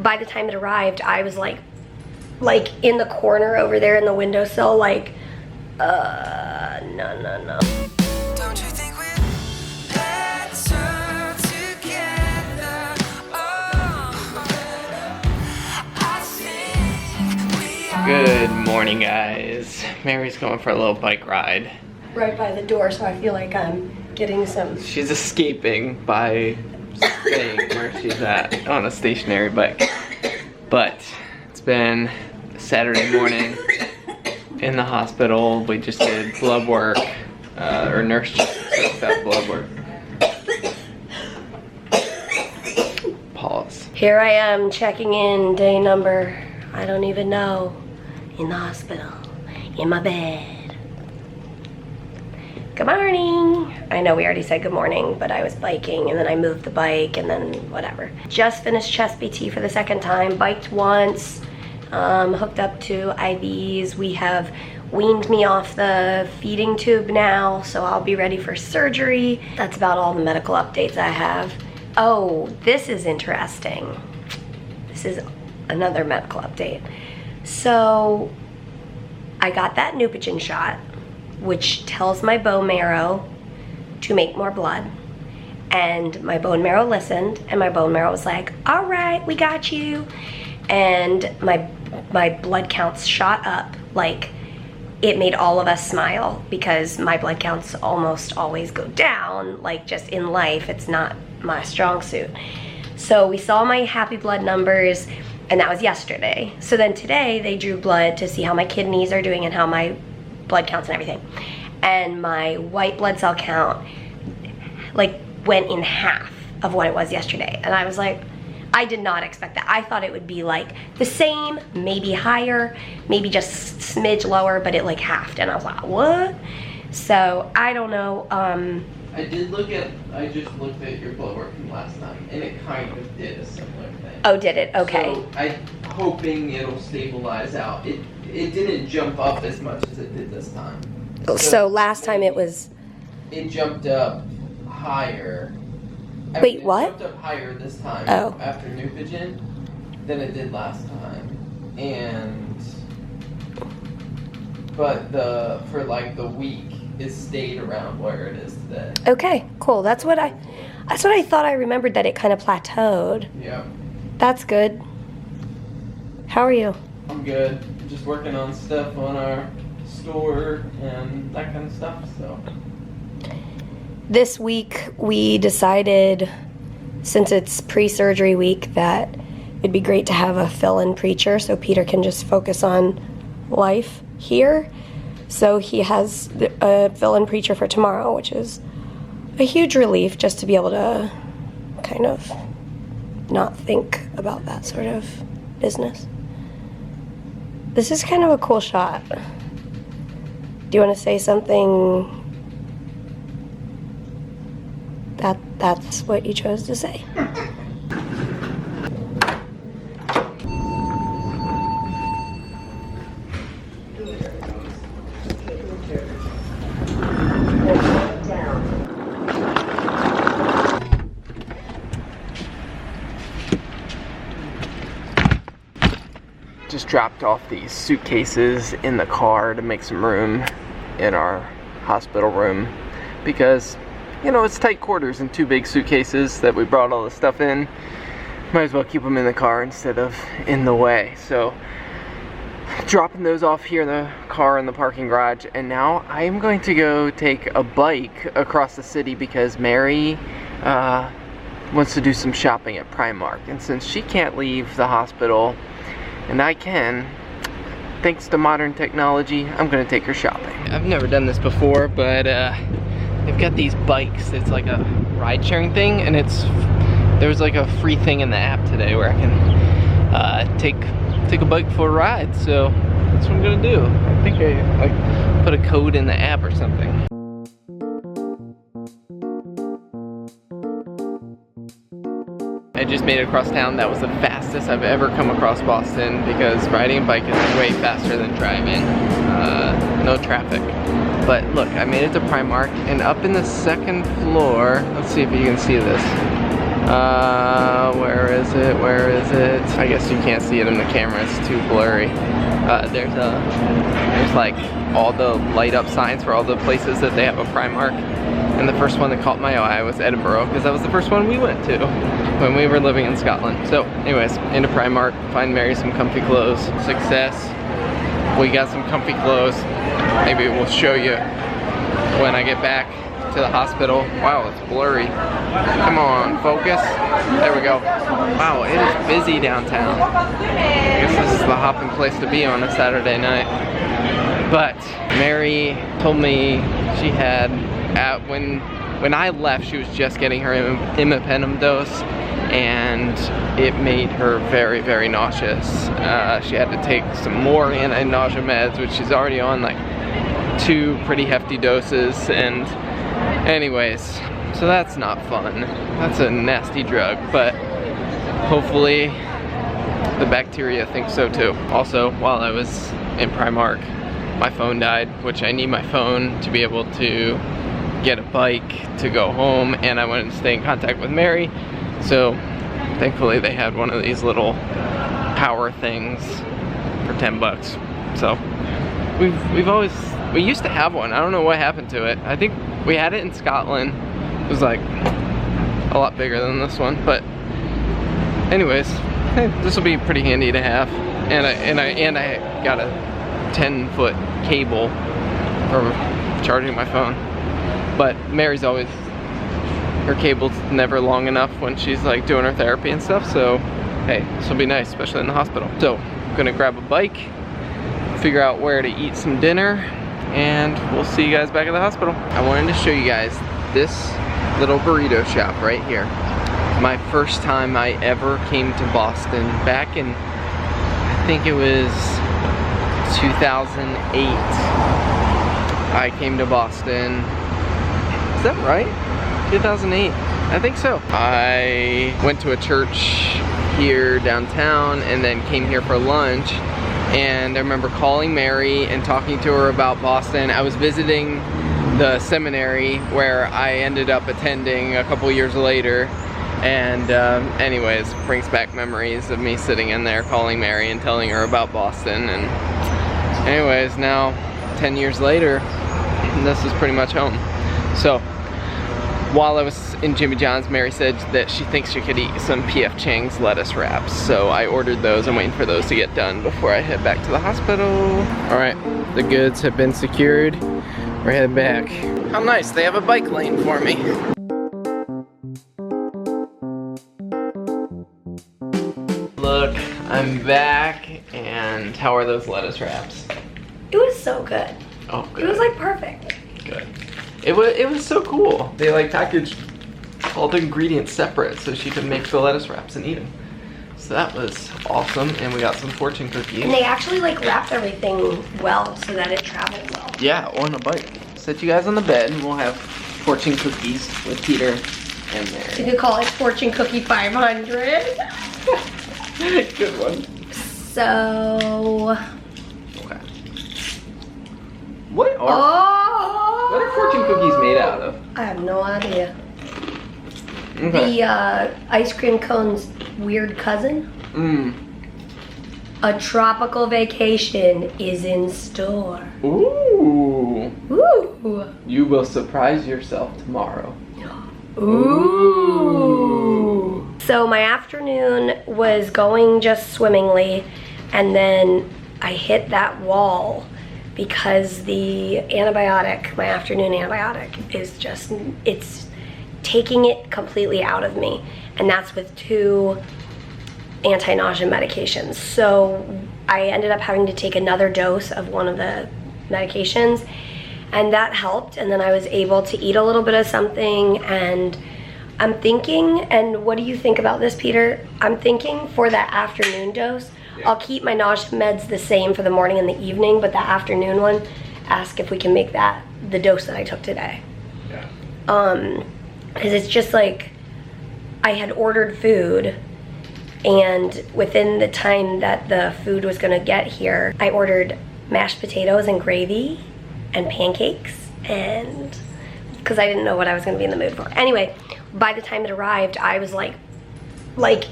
by the time it arrived, I was like in the corner over there in the windowsill, like, no. Don't you think we're better together? Oh, I think we are. Good morning, guys. Mary's going for a little bike ride. Right by the door, so I feel like I'm getting some. She's escaping by staying where she's at on a stationary bike. But it's been Saturday morning in the hospital. We just did blood work, or nurse checked that blood work. Pause. Here I am checking in, day number, I don't even know, in the hospital, in my bed. Good morning. I know we already said good morning, but I was biking and then I moved the bike and then whatever. Just finished chest BT for the second time, biked once, hooked up to IVs. We have weaned me off the feeding tube now, so I'll be ready for surgery. That's about all the medical updates I have. Oh, this is interesting. This is another medical update. So I got that Neupogen shot, which tells my bone marrow to make more blood. And my bone marrow listened, and my bone marrow was like, all right, we got you. And my blood counts shot up. Like, it made all of us smile, because my blood counts almost always go down. Like, just in life, it's not my strong suit. So we saw my happy blood numbers, and that was yesterday. So then today they drew blood to see how my kidneys are doing and how my blood counts and everything. And my white blood cell count like went in half of what it was yesterday. And I was like, I did not expect that. I thought it would be like the same, maybe higher, maybe just smidge lower, but it like halved. And I was like, what? So I don't know. I just looked at your blood work from last time, and it kind of did a similar thing. Oh, did it? Okay. So I'm hoping it'll stabilize out. It didn't jump up as much as it did this time. So last time it was... It jumped up higher. Wait, what? It jumped up higher this time after Neupogen than it did last time. But for like the week, it stayed around where it is today. Okay, cool. That's what I thought. I remembered that it kind of plateaued. Yeah. That's good. How are you? I'm good. Just working on stuff on our store and that kind of stuff, so. This week we decided, since it's pre-surgery week, that it'd be great to have a fill-in preacher so Peter can just focus on life here. So he has a fill-in preacher for tomorrow, which is a huge relief, just to be able to kind of not think about that sort of business. This is kind of a cool shot. Do you want to say something? That's what you chose to say. Just dropped off these suitcases in the car to make some room in our hospital room, because you know it's tight quarters and 2 big suitcases that we brought all the stuff in. Might as well keep them in the car instead of in the way. So dropping those off here in the car in the parking garage, and now I am going to go take a bike across the city because Mary wants to do some shopping at Primark, and since she can't leave the hospital and I can, thanks to modern technology, I'm gonna take her shopping. I've never done this before, but they've got these bikes. It's like a ride-sharing thing, and there's like a free thing in the app today where I can take a bike for a ride. So that's what I'm gonna do. I think I put a code in the app or something. I just made it across town. That was the fastest I've ever come across Boston, because riding a bike is way faster than driving. No traffic. But look, I made it to Primark, and up in the second floor, let's see if you can see this. Where is it? Where is it? I guess you can't see it in the camera, it's too blurry. There's like all the light up signs for all the places that they have a Primark. And the first one that caught my eye was Edinburgh, because that was the first one we went to when we were living in Scotland. So anyways, into Primark, find Mary some comfy clothes. Success. We got some comfy clothes. Maybe we'll show you when I get back to the hospital. Wow, it's blurry. Come on, focus. There we go. Wow, it is busy downtown. I guess this is the hopping place to be on a Saturday night. But Mary told me she had, when I left, she was just getting her imipenem dose, and it made her very, very nauseous. She had to take some more anti-nausea meds, which she's already on like 2 pretty hefty doses, and anyways, so that's not fun. That's a nasty drug, but hopefully the bacteria think so too. Also, while I was in Primark, my phone died, which I need my phone to be able to get a bike to go home, and I wanted to stay in contact with Mary, so thankfully they had one of these little power things for 10 bucks. So we used to have one. I don't know what happened to it. I think we had it in Scotland. It was like a lot bigger than this one, but anyways, hey, this will be pretty handy to have. And I got a 10-foot cable for charging my phone. But Mary's always, her cable's never long enough when she's like doing her therapy and stuff, so hey, this will be nice, especially in the hospital. So I'm gonna grab a bike, figure out where to eat some dinner, and we'll see you guys back at the hospital. I wanted to show you guys this little burrito shop right here. My first time I ever came to Boston back in, I think it was 2008. I came to Boston. Is that right? 2008? I think so. I went to a church here downtown and then came here for lunch, and I remember calling Mary and talking to her about Boston. I was visiting the seminary where I ended up attending a couple years later, and anyways, brings back memories of me sitting in there calling Mary and telling her about Boston. And anyways, now 10 years later, this is pretty much home. So while I was in Jimmy John's, Mary said that she thinks she could eat some P.F. Chang's lettuce wraps. So I ordered those. I'm waiting for those to get done before I head back to the hospital. All right, the goods have been secured. We're heading back. How nice, they have a bike lane for me. Look, I'm back, and how are those lettuce wraps? It was so good. Oh, good. It was like perfect. Good. It was so cool. They like packaged all the ingredients separate so she could make the lettuce wraps and eat them. So that was awesome, and we got some fortune cookies. And they actually like wrapped everything well so that it traveled well. Yeah, on a bike. Set you guys on the bed, and we'll have fortune cookies with Peter and Mary. You could call it Fortune Cookie 500. Good one. So. Okay. What are fortune cookies made out of? I have no idea. Okay. The ice cream cone's weird cousin. A tropical vacation is in store. Ooh. Ooh. You will surprise yourself tomorrow. Ooh. So my afternoon was going just swimmingly, and then I hit that wall because the antibiotic, my afternoon antibiotic, is just, it's taking it completely out of me. And that's with 2 anti-nausea medications. So I ended up having to take another dose of one of the medications, and that helped. And then I was able to eat a little bit of something, and I'm thinking, and what do you think about this, Peter? I'm thinking for that afternoon dose, I'll keep my nausea meds the same for the morning and the evening, but the afternoon one, ask if we can make that the dose that I took today. Yeah. Because it's just like, I had ordered food, and within the time that the food was gonna get here, I ordered mashed potatoes and gravy and pancakes and because I didn't know what I was gonna be in the mood for. Anyway, by the time it arrived, I was like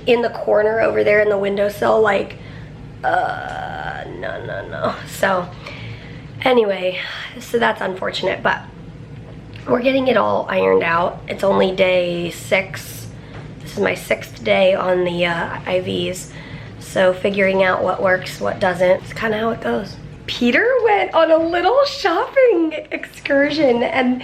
in the corner over there in the windowsill, like, no. So anyway, so that's unfortunate, but we're getting it all ironed out. It's only day 6. This is my 6th day on the IVs. So figuring out what works, what doesn't, it's kind of how it goes. Peter went on a little shopping excursion and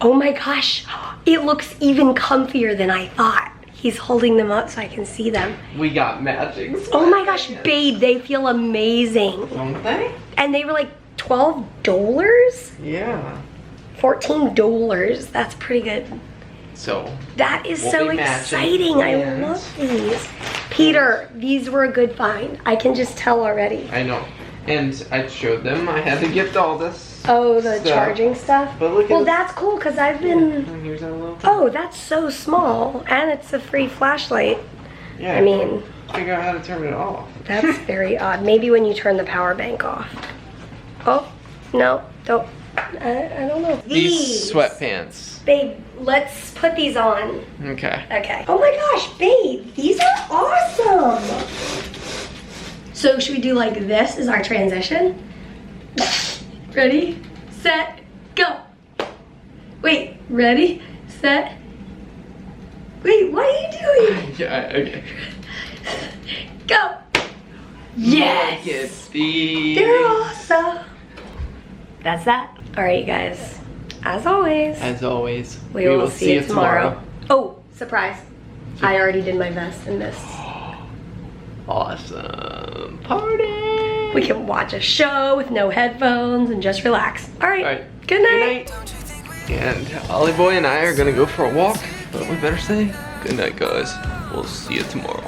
oh my gosh, it looks even comfier than I thought. He's holding them up so I can see them. We got matching sweatpants. Oh my gosh, babe, they feel amazing. Don't they? And they were like $12? Yeah. $14. That's pretty good. So That is we'll so be matching. exciting. I And- love these. Peter, these were a good find. I can just tell already. I know. And I showed them. I had to gift all this. Oh, the stuff. charging stuff? But look at Well, it. that's cool because I've been... And here's our little. Oh, that's so small. And it's a free flashlight. Yeah. I mean, Figure out how to turn it off. that's very odd. Maybe when you turn the power bank off. Oh, no, don't. I don't know. These sweatpants. Babe, let's put these on. Okay. Okay. Oh my gosh, babe, these are awesome. So should we do like this as our transition? Ready, set, go. Wait, ready, set. Wait, what are you doing? Yeah. Okay. Go. Yes. Look at these. They're awesome. That's that. All right, you guys. As always, As always, we will see you tomorrow. Oh, surprise. I already did my vest and this. Awesome party. We can watch a show with no headphones and just relax. All right. All right. Good night. And Ollie Boy and I are gonna go for a walk, but we better say good night, guys. We'll see you tomorrow.